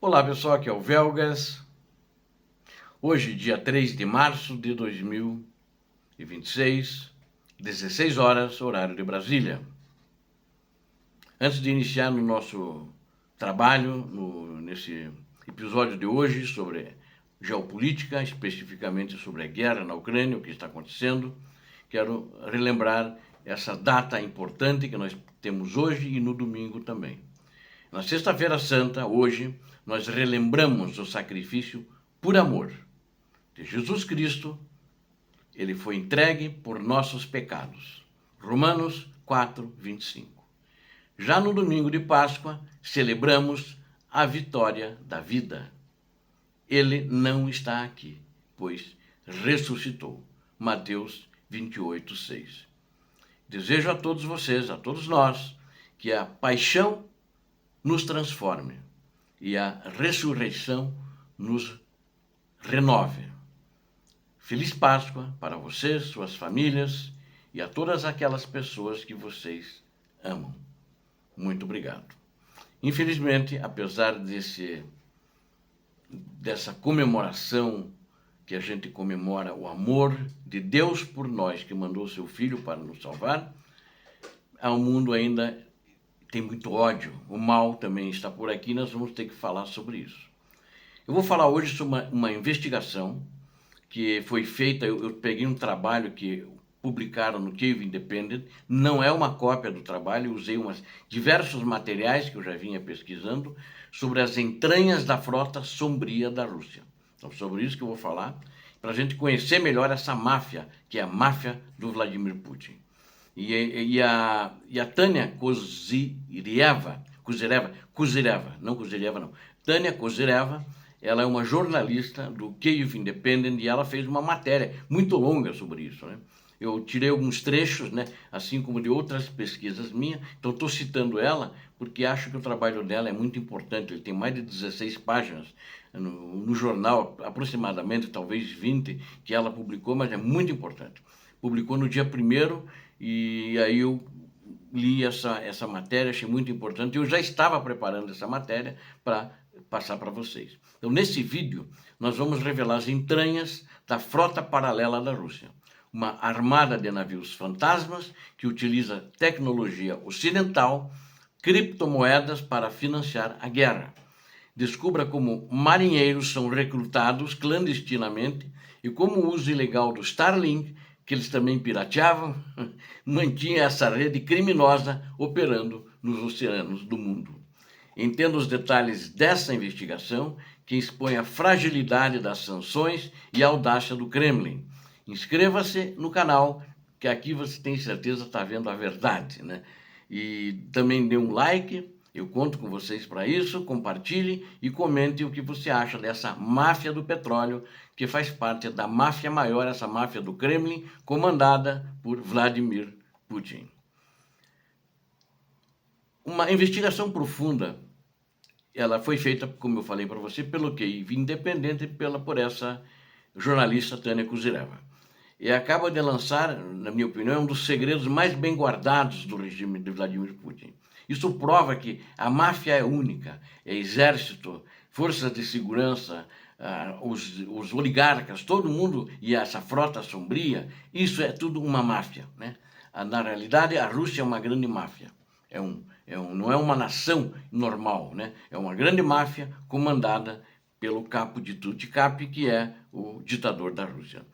Olá pessoal, aqui é o Velgas. Hoje, dia 3 de março de 2026, 16 horas, horário de Brasília. Antes de iniciar no nosso trabalho, nesse episódio de hoje sobre geopolítica, especificamente sobre a guerra na Ucrânia, o que está acontecendo, quero relembrar essa data importante que nós temos hoje e no domingo também. Na Sexta-feira Santa, hoje, nós relembramos o sacrifício por amor de Jesus Cristo. Ele foi entregue por nossos pecados. Romanos 4, 25. Já no domingo de Páscoa, celebramos a vitória da vida. Ele não está aqui, pois ressuscitou. Mateus 28, 6. Desejo a todos vocês, a todos nós, que a paixão nos transforme e a ressurreição nos renove. Feliz Páscoa para vocês, suas famílias e a todas aquelas pessoas que vocês amam. Muito obrigado. Infelizmente, apesar dessa comemoração que a gente comemora o amor de Deus por nós, que mandou seu Filho para nos salvar, o mundo ainda tem muito ódio. O mal também está por aqui, nós vamos ter que falar sobre isso. Eu vou falar hoje sobre uma investigação que foi feita. Eu peguei um trabalho que publicaram no Kyiv Independent, não é uma cópia do trabalho, usei diversos materiais que eu já vinha pesquisando sobre as entranhas da frota sombria da Rússia. Então, sobre isso que eu vou falar, para a gente conhecer melhor essa máfia, que é a máfia do Vladimir Putin. E a Tânia Kozyreva, Tânia Kozyreva, ela é uma jornalista do Kyiv Independent e ela fez uma matéria muito longa sobre isso, né? Eu tirei alguns trechos, né, assim como de outras pesquisas minhas, então estou citando ela porque acho que o trabalho dela é muito importante. Ele tem mais de 16 páginas no jornal, aproximadamente, talvez 20, que ela publicou, mas é muito importante. Publicou no dia 1º e aí eu li essa matéria, achei muito importante. Eu já estava preparando essa matéria para passar para vocês. Então, nesse vídeo, nós vamos revelar as entranhas da frota paralela da Rússia. Uma armada de navios fantasmas que utiliza tecnologia ocidental, criptomoedas para financiar a guerra. Descubra como marinheiros são recrutados clandestinamente e como o uso ilegal do Starlink, que eles também pirateavam, mantinha essa rede criminosa operando nos oceanos do mundo. Entenda os detalhes dessa investigação que expõe a fragilidade das sanções e a audácia do Kremlin. Inscreva-se no canal, que aqui você tem certeza está vendo a verdade, né? E também dê um like, eu conto com vocês para isso, compartilhe e comente o que você acha dessa máfia do petróleo, que faz parte da máfia maior, essa máfia do Kremlin, comandada por Vladimir Putin. Uma investigação profunda, ela foi feita, como eu falei para você, pelo Kyiv Independent e por essa jornalista Tânia Kozyreva. E acaba de lançar, na minha opinião, um dos segredos mais bem guardados do regime de Vladimir Putin. Isso prova que a máfia é única, é exército, forças de segurança, os oligarcas, todo mundo, e essa frota sombria, isso é tudo uma máfia, né? Na realidade, a Rússia é uma grande máfia. Não é uma nação normal, né? É uma grande máfia comandada pelo capo de tutti capi, que é o ditador da Rússia.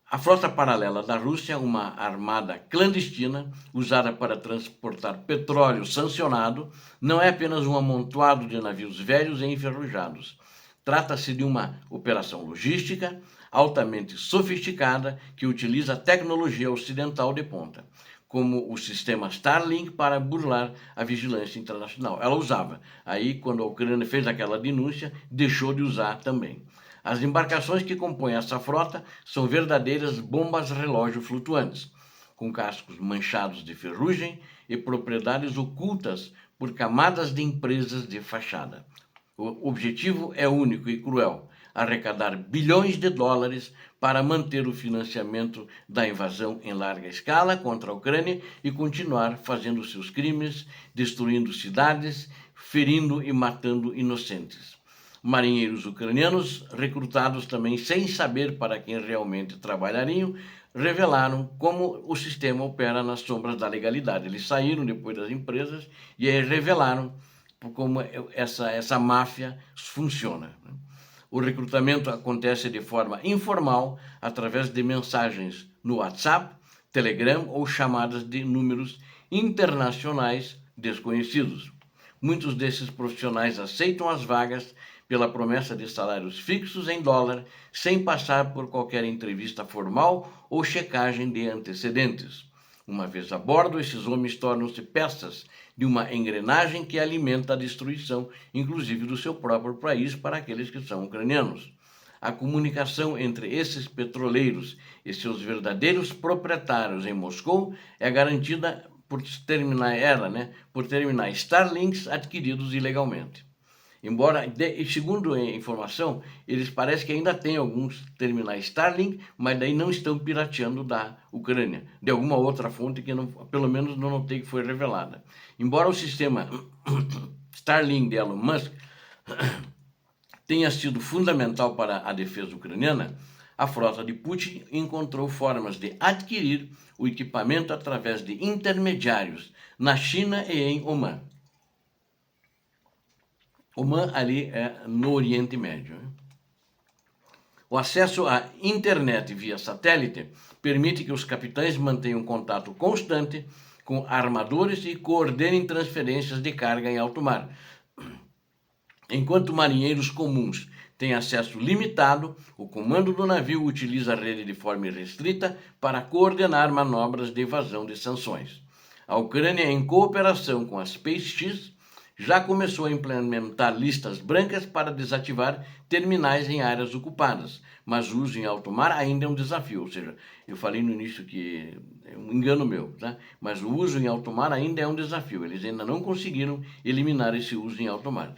A frota paralela da Rússia é uma armada clandestina usada para transportar petróleo sancionado. Não é apenas um amontoado de navios velhos e enferrujados. Trata-se de uma operação logística altamente sofisticada que utiliza tecnologia ocidental de ponta, como o sistema Starlink, para burlar a vigilância internacional. Ela usava. Aí, quando a Ucrânia fez aquela denúncia, deixou de usar também. As embarcações que compõem essa frota são verdadeiras bombas relógio flutuantes, com cascos manchados de ferrugem e propriedades ocultas por camadas de empresas de fachada. O objetivo é único e cruel: arrecadar bilhões de dólares para manter o financiamento da invasão em larga escala contra a Ucrânia e continuar fazendo seus crimes, destruindo cidades, ferindo e matando inocentes. Marinheiros ucranianos, recrutados também sem saber para quem realmente trabalhariam, revelaram como o sistema opera nas sombras da legalidade. Eles saíram depois das empresas e aí revelaram como essa máfia funciona. O recrutamento acontece de forma informal, através de mensagens no WhatsApp, Telegram ou chamadas de números internacionais desconhecidos. Muitos desses profissionais aceitam as vagas pela promessa de salários fixos em dólar, sem passar por qualquer entrevista formal ou checagem de antecedentes. Uma vez a bordo, esses homens tornam-se peças de uma engrenagem que alimenta a destruição, inclusive do seu próprio país, para aqueles que são ucranianos. A comunicação entre esses petroleiros e seus verdadeiros proprietários em Moscou é garantida por terminar Starlinks adquiridos ilegalmente. Embora, segundo a informação, eles parecem que ainda têm alguns terminais Starlink, mas daí não estão pirateando da Ucrânia, de alguma outra fonte que pelo menos não notei que foi revelada. Embora o sistema Starlink de Elon Musk tenha sido fundamental para a defesa ucraniana, a frota de Putin encontrou formas de adquirir o equipamento através de intermediários na China e em Omã. Omã ali é no Oriente Médio. O acesso à internet via satélite permite que os capitães mantenham contato constante com armadores e coordenem transferências de carga em alto mar. Enquanto marinheiros comuns têm acesso limitado, o comando do navio utiliza a rede de forma irrestrita para coordenar manobras de evasão de sanções. A Ucrânia, em cooperação com a SpaceX, já começou a implementar listas brancas para desativar terminais em áreas ocupadas, mas o uso em alto mar ainda é um desafio. Ou seja, eu falei no início que é um engano meu, tá? Mas o uso em alto mar ainda é um desafio. Eles ainda não conseguiram eliminar esse uso em alto mar.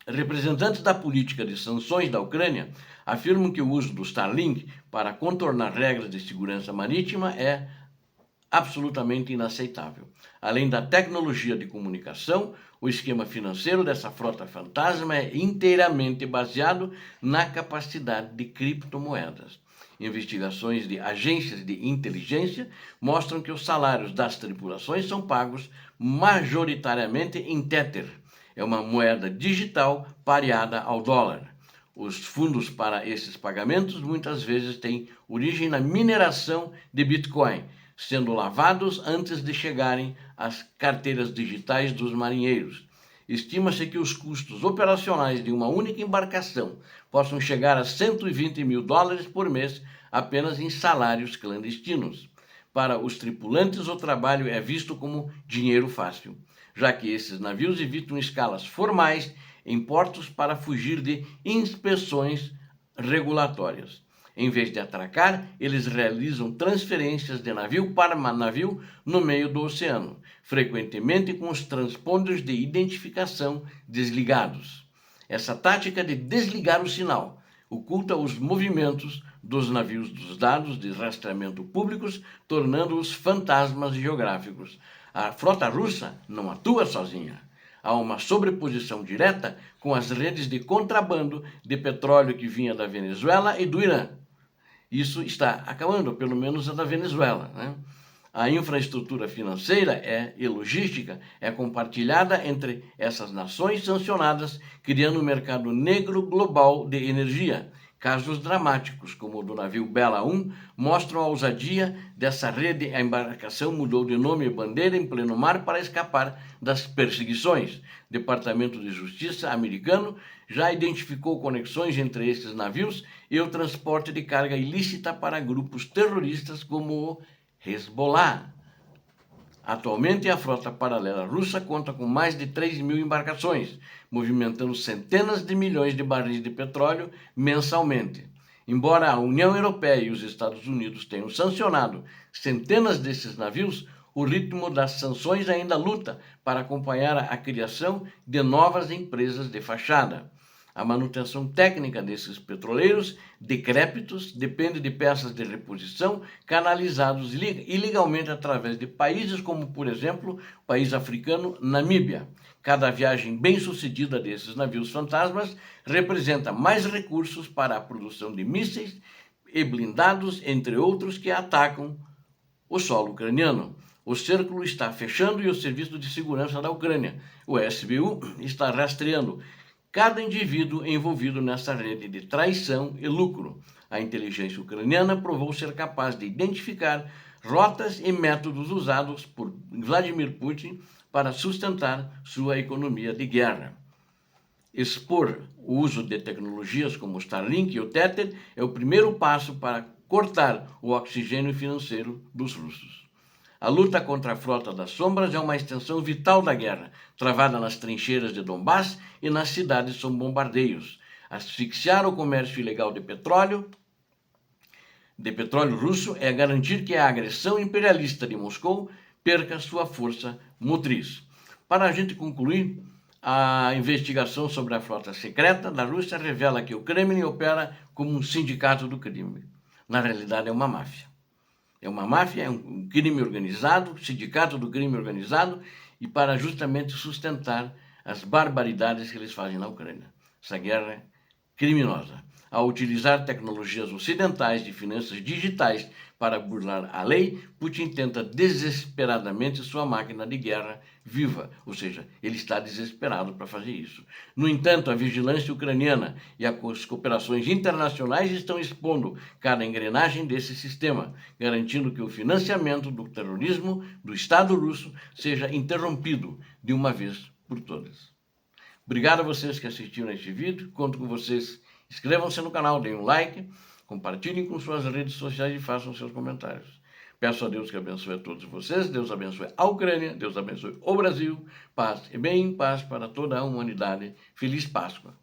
Representantes da política de sanções da Ucrânia afirmam que o uso do Starlink para contornar regras de segurança marítima é absolutamente inaceitável. Além da tecnologia de comunicação, o esquema financeiro dessa frota fantasma é inteiramente baseado na capacidade de criptomoedas. Investigações de agências de inteligência mostram que os salários das tripulações são pagos majoritariamente em Tether. É uma moeda digital pareada ao dólar. Os fundos para esses pagamentos muitas vezes têm origem na mineração de Bitcoin, sendo lavados antes de chegarem às carteiras digitais dos marinheiros. Estima-se que os custos operacionais de uma única embarcação possam chegar a 120 mil dólares por mês apenas em salários clandestinos. Para os tripulantes, o trabalho é visto como dinheiro fácil, já que esses navios evitam escalas formais em portos para fugir de inspeções regulatórias. Em vez de atracar, eles realizam transferências de navio para navio no meio do oceano, frequentemente com os transponders de identificação desligados. Essa tática de desligar o sinal oculta os movimentos dos navios dos dados de rastreamento públicos, tornando-os fantasmas geográficos. A frota russa não atua sozinha. Há uma sobreposição direta com as redes de contrabando de petróleo que vinha da Venezuela e do Irã. Isso está acabando, pelo menos a da Venezuela, né? A infraestrutura financeira e logística é compartilhada entre essas nações sancionadas, criando um mercado negro global de energia. Casos dramáticos, como o do navio Bela 1, mostram a ousadia dessa rede. A embarcação mudou de nome e bandeira em pleno mar para escapar das perseguições. O Departamento de Justiça americano já identificou conexões entre esses navios e o transporte de carga ilícita para grupos terroristas como o Hezbollah. Atualmente, a frota paralela russa conta com mais de 3 mil embarcações, movimentando centenas de milhões de barris de petróleo mensalmente. Embora a União Europeia e os Estados Unidos tenham sancionado centenas desses navios, o ritmo das sanções ainda luta para acompanhar a criação de novas empresas de fachada. A manutenção técnica desses petroleiros decrépitos depende de peças de reposição canalizados ilegalmente através de países como, por exemplo, o país africano Namíbia. Cada viagem bem-sucedida desses navios fantasmas representa mais recursos para a produção de mísseis e blindados, entre outros, que atacam o solo ucraniano. O círculo está fechando e o Serviço de Segurança da Ucrânia, o SBU, está rastreando cada indivíduo envolvido nessa rede de traição e lucro. A inteligência ucraniana provou ser capaz de identificar rotas e métodos usados por Vladimir Putin para sustentar sua economia de guerra. Expor o uso de tecnologias como o Starlink e o Tether é o primeiro passo para cortar o oxigênio financeiro dos russos. A luta contra a Frota das Sombras é uma extensão vital da guerra, travada nas trincheiras de Donbass e nas cidades sob bombardeios. Asfixiar o comércio ilegal de petróleo russo é garantir que a agressão imperialista de Moscou perca sua força motriz. Para a gente concluir, a investigação sobre a frota secreta da Rússia revela que o Kremlin opera como um sindicato do crime. Na realidade, é uma máfia. É uma máfia, é um crime organizado, sindicato do crime organizado, e para justamente sustentar as barbaridades que eles fazem na Ucrânia. Essa guerra criminosa. Ao utilizar tecnologias ocidentais de finanças digitais para burlar a lei, Putin tenta desesperadamente sua máquina de guerra viva, ou seja, ele está desesperado para fazer isso. No entanto, a vigilância ucraniana e as cooperações internacionais estão expondo cada engrenagem desse sistema, garantindo que o financiamento do terrorismo do Estado russo seja interrompido de uma vez por todas. Obrigado a vocês que assistiram a este vídeo, conto com vocês. Inscrevam-se no canal, deem um like, compartilhem com suas redes sociais e façam seus comentários. Peço a Deus que abençoe a todos vocês, Deus abençoe a Ucrânia, Deus abençoe o Brasil, paz e bem, paz para toda a humanidade. Feliz Páscoa!